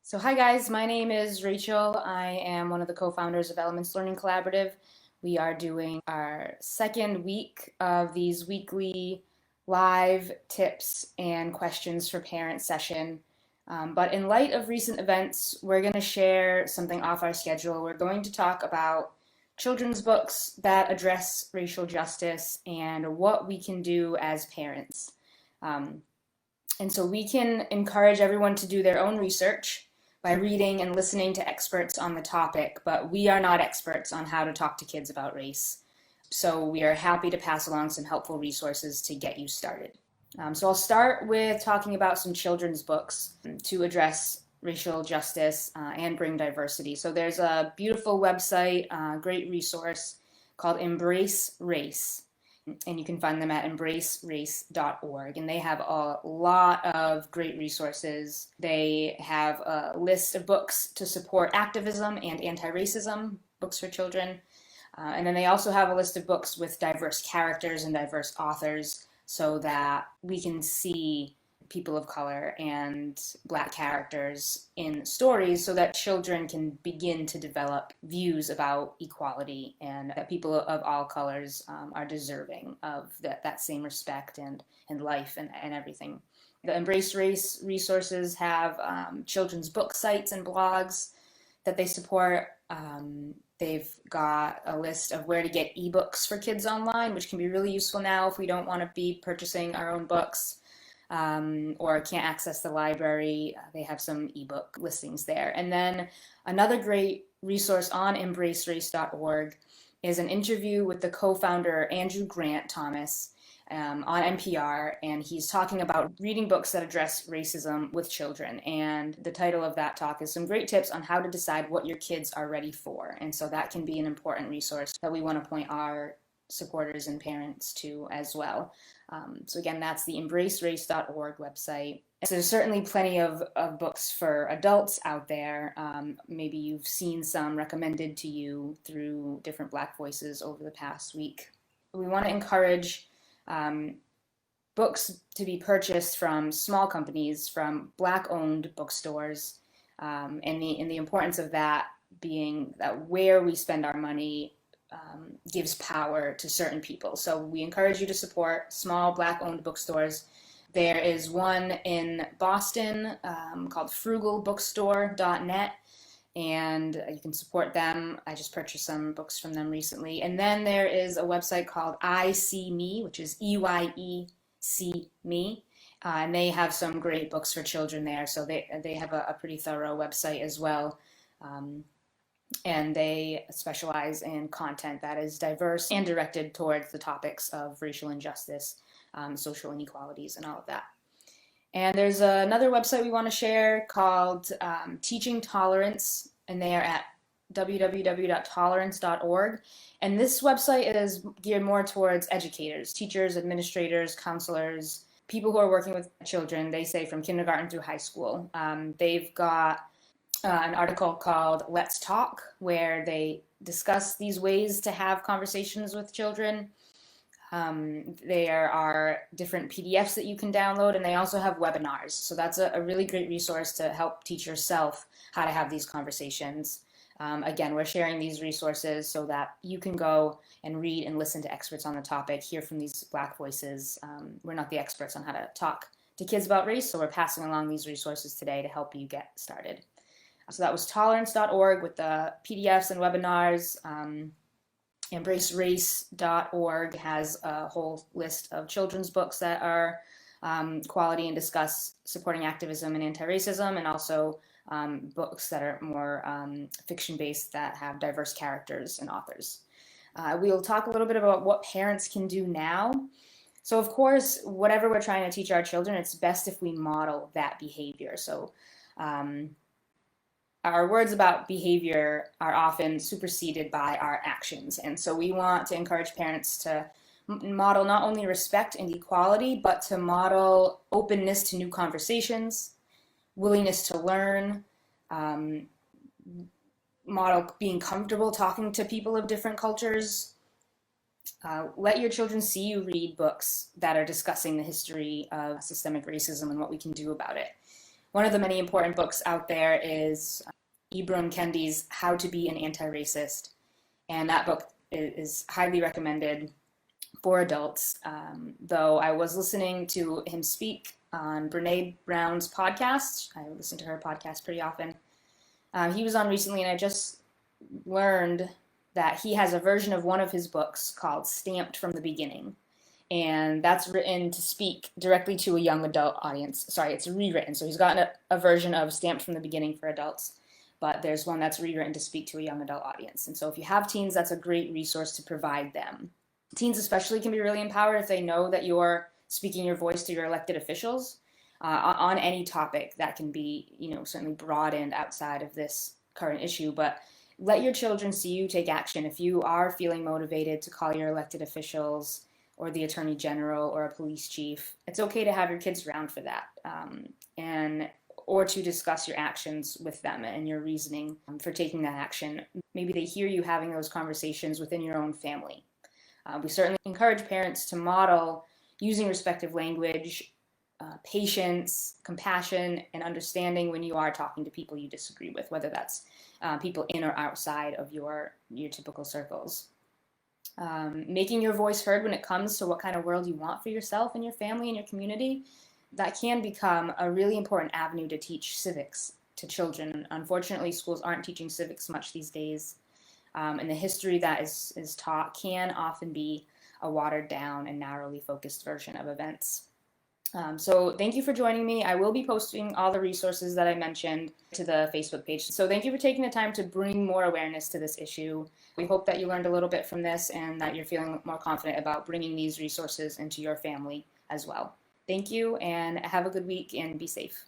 So hi guys, my name is Rachel. I am one of the co-founders of Elements Learning Collaborative. We are doing our second week of these weekly live tips and questions for parents session. But in light of recent events, we're going to share something off our schedule. We're going to talk about children's books that address racial justice and what we can do as parents. Um, and so we can encourage everyone to do their own research by reading and listening to experts on the topic, but we are not experts on how to talk to kids about race. So we are happy to pass along some helpful resources to get you started. So I'll start with talking about some children's books to address racial justice and bring diversity. So there's a beautiful website, great resource called Embrace Race, and you can find them at embracerace.org. And they have a lot of great resources. They have a list of books to support activism and anti-racism, books for children. And then they also have a list of books with diverse characters and diverse authors so that we can see people of color and Black characters in stories so that children can begin to develop views about equality and that people of all colors are deserving of that same respect and life and everything. The Embrace Race resources have children's book sites and blogs that they support. They've got a list of where to get ebooks for kids online, which can be really useful now if we don't want to be purchasing our own books or can't access the library. They have some ebook listings there. And then another great resource on embracerace.org is an interview with the co-founder Andrew Grant Thomas on NPR, and he's talking about reading books that address racism with children. And the title of that talk is Some Great Tips on How to Decide What Your Kids Are Ready For. And so that can be an important resource that we want to point our supporters and parents to as well. So again, that's the embracerace.org website. So there's certainly plenty of books for adults out there. Maybe you've seen some recommended to you through different Black voices over the past week. We want to encourage books to be purchased from small companies, from Black-owned bookstores, and the importance of that being that where we spend our money gives power to certain people. So we encourage you to support small Black-owned bookstores. There is one in Boston called frugalbookstore.net, and you can support them. I just purchased some books from them recently. And then there is a website called I See Me, which is EYEC Me, and they have some great books for children there. So they have a pretty thorough website as well. And they specialize in content that is diverse and directed towards the topics of racial injustice, social inequalities, and all of that. And there's another website we want to share called Teaching Tolerance, and they are at www.tolerance.org. And this website is geared more towards educators, teachers, administrators, counselors, people who are working with children, they say from kindergarten through high school. They've got an article called Let's Talk, where they discuss these ways to have conversations with children. There are different PDFs that you can download, and they also have webinars. So that's a really great resource to help teach yourself how to have these conversations. Again, we're sharing these resources so that you can go and read and listen to experts on the topic, hear from these Black voices. We're not the experts on how to talk to kids about race, so we're passing along these resources today to help you get started. So that was tolerance.org with the PDFs and webinars. Embracerace.org has a whole list of children's books that are quality and discuss supporting activism and anti-racism, and also books that are more fiction-based that have diverse characters and authors. We'll talk a little bit about what parents can do now. So of course, whatever we're trying to teach our children, it's best if we model that behavior. So our words about behavior are often superseded by our actions. And so we want to encourage parents to model not only respect and equality, but to model openness to new conversations, willingness to learn, model being comfortable talking to people of different cultures. Let your children see you read books that are discussing the history of systemic racism and what we can do about it. One of the many important books out there is Ibram Kendi's How to Be an Anti-Racist, and that book is highly recommended for adults. Though I was listening to him speak on Brene Brown's podcast. I listen to her podcast pretty often. He was on recently, and I just learned that he has a version of one of his books called Stamped from the Beginning. And that's written to speak directly to a young adult audience. Sorry, it's rewritten. So he's gotten a version of Stamped from the Beginning for adults, but there's one that's rewritten to speak to a young adult audience. And so if you have teens, that's a great resource to provide them. Teens especially can be really empowered if they know that you're speaking your voice to your elected officials on any topic that can be, certainly broadened outside of this current issue. But let your children see you take action. If you are feeling motivated to call your elected officials or the attorney general or a police chief, it's okay to have your kids around for that, or to discuss your actions with them and your reasoning for taking that action. Maybe they hear you having those conversations within your own family. We certainly encourage parents to model using respectful language, patience, compassion, and understanding when you are talking to people you disagree with, whether that's people in or outside of your typical circles. Making your voice heard when it comes to what kind of world you want for yourself and your family and your community, that can become a really important avenue to teach civics to children. Unfortunately, schools aren't teaching civics much these days, and the history that is taught can often be a watered down and narrowly focused version of events. So thank you for joining me. I will be posting all the resources that I mentioned to the Facebook page. So thank you for taking the time to bring more awareness to this issue. We hope that you learned a little bit from this and that you're feeling more confident about bringing these resources into your family as well. Thank you, and have a good week and be safe.